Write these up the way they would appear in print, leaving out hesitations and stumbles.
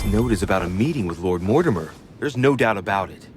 note is about a meeting with Lord Mortimer. There's no doubt about it.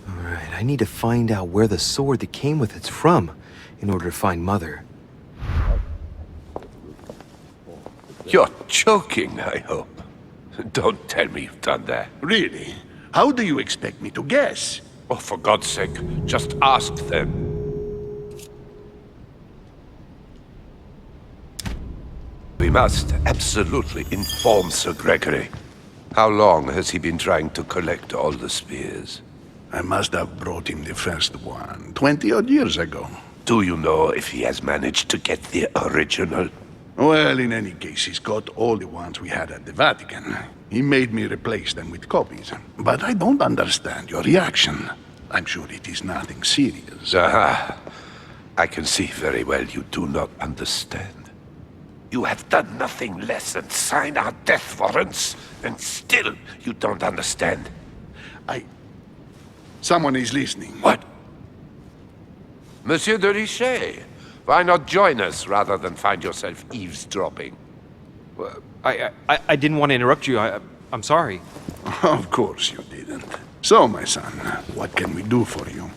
Alright, I need to find out where the sword that came with it's from in order to find Mother. You're joking, I hope. Don't tell me you've done that. Really? How do you expect me to guess? Oh, for God's sake, just ask them. We must absolutely inform Sir Gregory. How long has he been trying to collect all the spears? I must have brought him the first one 20-odd years ago. Do you know if he has managed to get the original? Well, in any case, he's got all the ones we had at the Vatican. He made me replace them with copies. But I don't understand your reaction. I'm sure it is nothing serious. Aha. I can see very well you do not understand. You have done nothing less than sign our death warrants, and still you don't understand. Someone is listening. What? Monsieur de Richet, why not join us rather than find yourself eavesdropping? I didn't want to interrupt you. I'm sorry. Of course you didn't. So, my son, what can we do for you?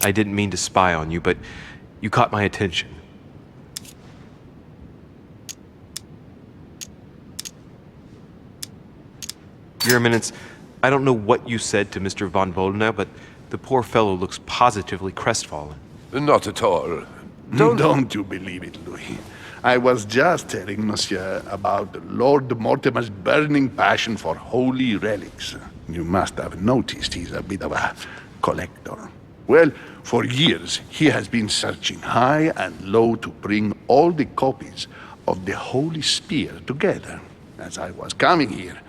I didn't mean to spy on you, but you caught my attention. Your Eminence, I don't know what you said to Mr. von Volna, but the poor fellow looks positively crestfallen. Not at all. Don't you believe it, Louis. I was just telling Monsieur about Lord Mortimer's burning passion for holy relics. You must have noticed he's a bit of a collector. Well, for years, he has been searching high and low to bring all the copies of the Holy Spear together. As I was coming here,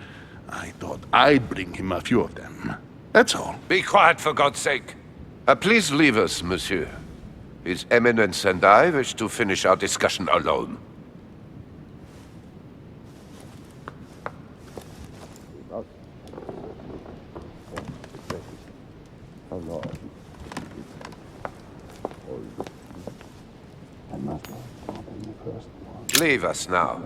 I thought I'd bring him a few of them. That's all. Be quiet, for God's sake. Please leave us, monsieur. His Eminence and I wish to finish our discussion alone. Leave us now.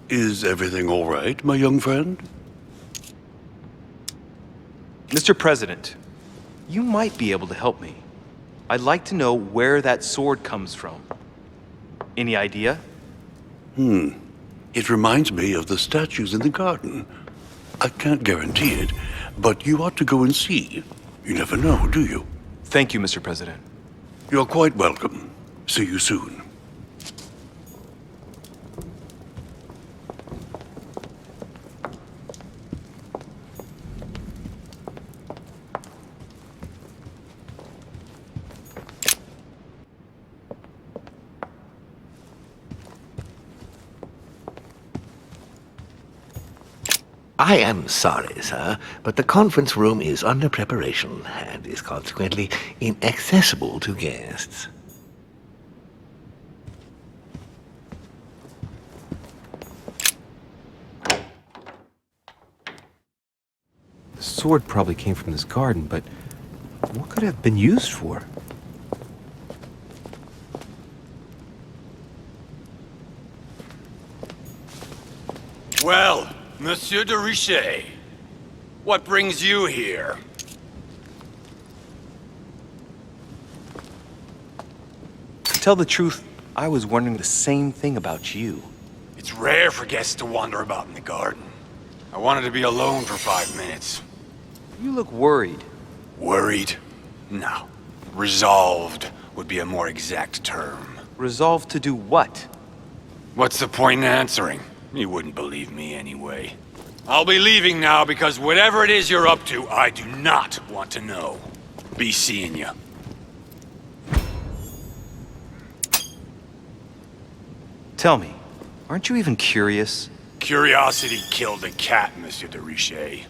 Is everything all right, my young friend? Mr. President, you might be able to help me. I'd like to know where that sword comes from. Any idea? It reminds me of the statues in the garden. I can't guarantee it, but you ought to go and see. You never know, do you? Thank you, Mr. President. You're quite welcome. See you soon. I am sorry, sir, but the conference room is under preparation and is consequently inaccessible to guests. The sword probably came from this garden, but what could it have been used for? Well, Monsieur de Richet, what brings you here? To tell the truth, I was wondering the same thing about you. It's rare for guests to wander about in the garden. I wanted to be alone for 5 minutes. You look worried. Worried? No. Resolved would be a more exact term. Resolved to do what? What's the point in answering? You wouldn't believe me anyway. I'll be leaving now because whatever it is you're up to, I do not want to know. Be seeing you. Tell me, aren't you even curious? Curiosity killed the cat, Monsieur de Richet.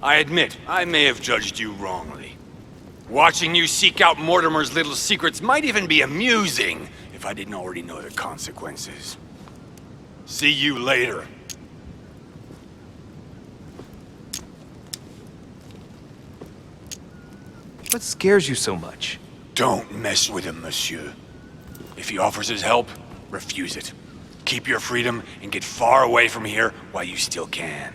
I admit, I may have judged you wrongly. Watching you seek out Mortimer's little secrets might even be amusing if I didn't already know the consequences. See you later. What scares you so much? Don't mess with him, monsieur. If he offers his help, refuse it. Keep your freedom and get far away from here while you still can.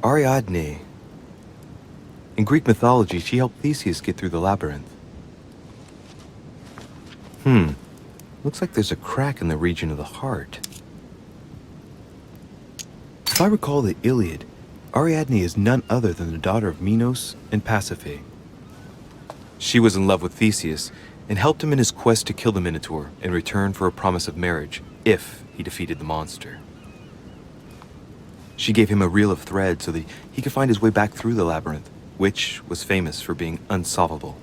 Ariadne. In Greek mythology, she helped Theseus get through the labyrinth. Looks like there's a crack in the region of the heart. If I recall the Iliad, Ariadne is none other than the daughter of Minos and Pasiphae. She was in love with Theseus and helped him in his quest to kill the Minotaur in return for a promise of marriage if he defeated the monster. She gave him a reel of thread so that he could find his way back through the labyrinth, which was famous for being unsolvable.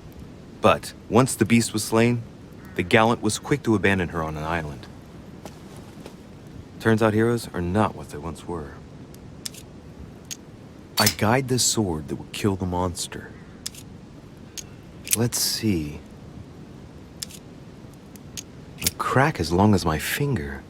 But once the beast was slain, the gallant was quick to abandon her on an island. Turns out heroes are not what they once were. I guide this sword that will kill the monster. Let's see. A crack as long as my finger.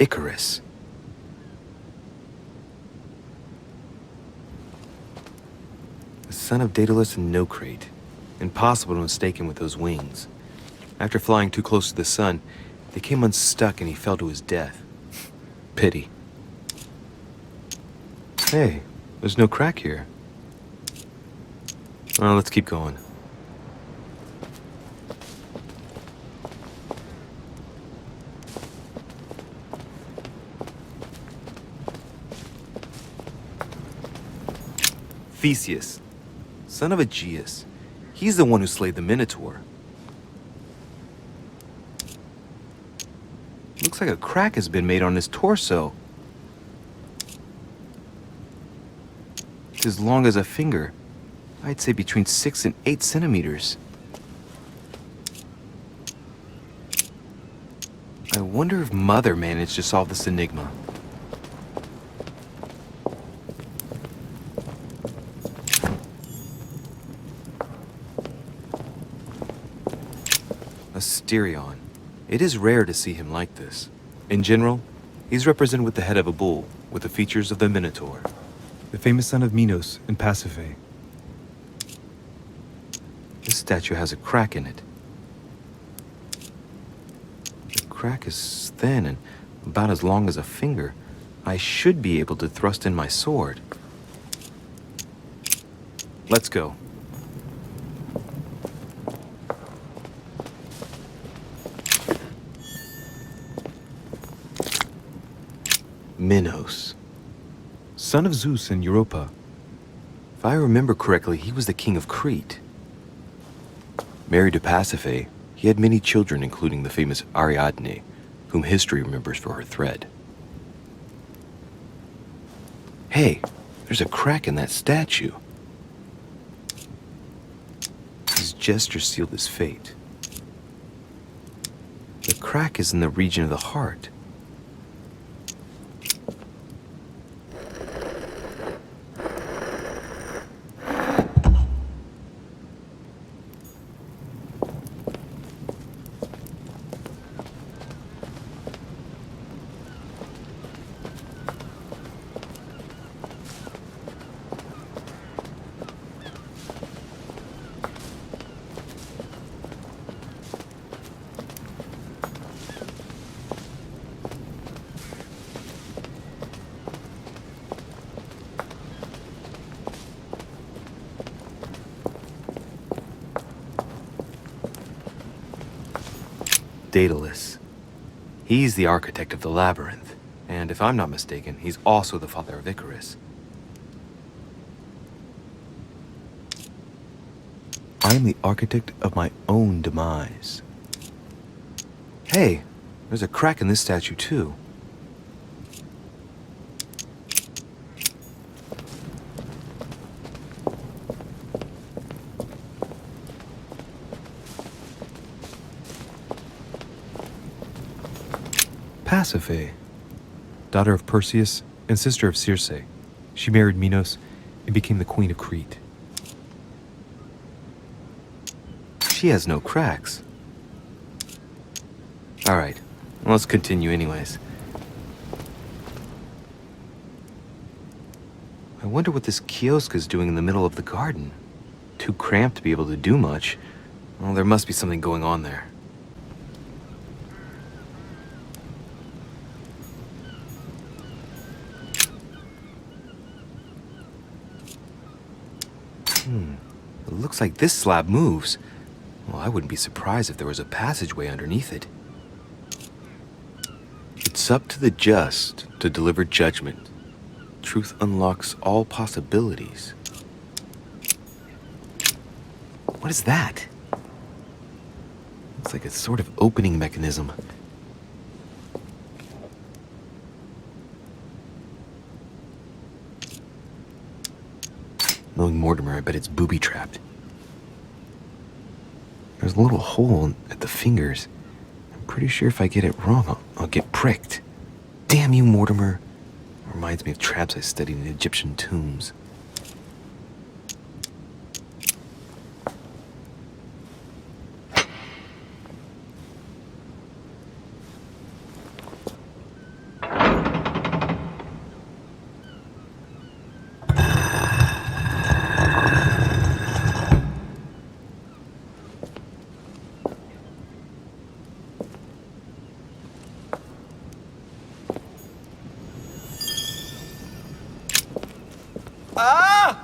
Icarus. The son of Daedalus and Nocrate. Impossible to mistake him with those wings. After flying too close to the sun, they came unstuck and he fell to his death. Pity. Hey, there's no crack here. Well, let's keep going. Theseus, son of Aegeus. He's the one who slayed the Minotaur. Looks like a crack has been made on his torso. It's as long as a finger. I'd say between 6 and 8 centimeters. I wonder if Mother managed to solve this enigma. Asterion. It is rare to see him like this. In general, he's represented with the head of a bull, with the features of the Minotaur. The famous son of Minos and Pasiphae. This statue has a crack in it. The crack is thin and about as long as a finger. I should be able to thrust in my sword. Let's go. Minos, son of Zeus and Europa. If I remember correctly, he was the king of Crete. Married to Pasiphae, he had many children, including the famous Ariadne, whom history remembers for her thread. Hey, there's a crack in that statue. His gesture sealed his fate. The crack is in the region of the heart. Daedalus. He's the architect of the labyrinth, and if I'm not mistaken, he's also the father of Icarus. I am the architect of my own demise. Hey, there's a crack in this statue too. Pasiphae, daughter of Perseus and sister of Circe. She married Minos and became the queen of Crete. She has no cracks. Alright, let's continue anyways. I wonder what this kiosk is doing in the middle of the garden. Too cramped to be able to do much. Well, there must be something going on there. It looks like this slab moves. Well, I wouldn't be surprised if there was a passageway underneath it. It's up to the just to deliver judgment. Truth unlocks all possibilities. What is that? Looks like a sort of opening mechanism. Knowing Mortimer, I bet it's booby-trapped. There's a little hole at the fingers. I'm pretty sure if I get it wrong, I'll get pricked. Damn you, Mortimer. Reminds me of traps I studied in Egyptian tombs. Whoa.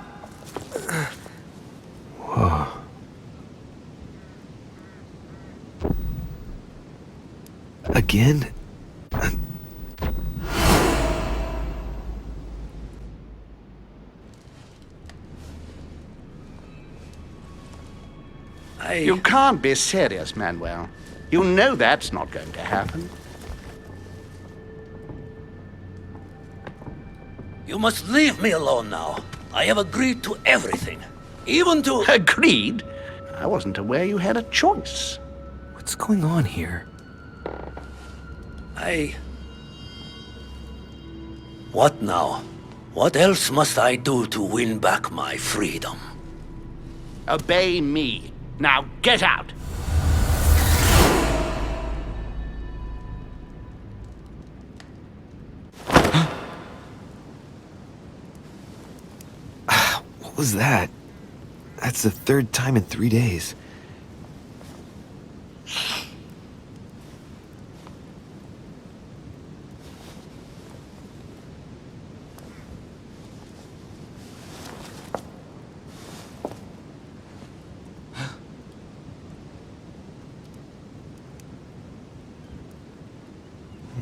Again? You can't be serious, Manuel. You know that's not going to happen. You must leave me alone now. I have agreed to everything. Even to... Agreed? I wasn't aware you had a choice. What's going on here? What now? What else must I do to win back my freedom? Obey me. Now get out! What was that? That's the third time in 3 days.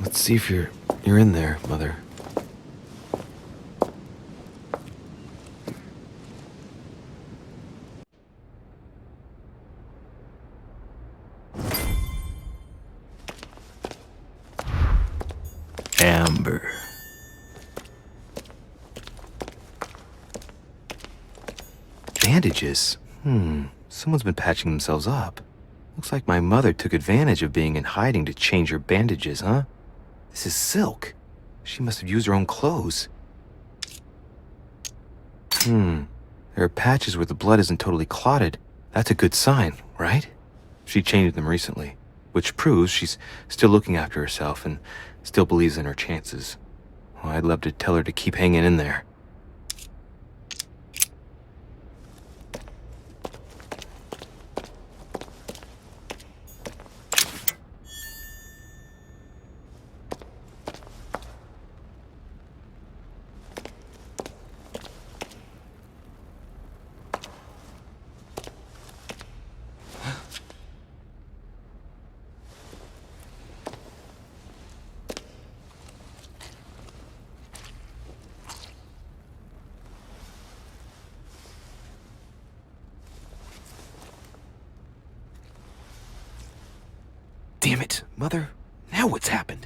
Let's see if you're in there, Mother. Amber. Bandages? Someone's been patching themselves up. Looks like my mother took advantage of being in hiding to change her bandages, huh? This is silk. She must have used her own clothes. There are patches where the blood isn't totally clotted. That's a good sign, right? She changed them recently, which proves she's still looking after herself and still believes in her chances. Well, I'd love to tell her to keep hanging in there. Damn it, Mother. Now what's happened?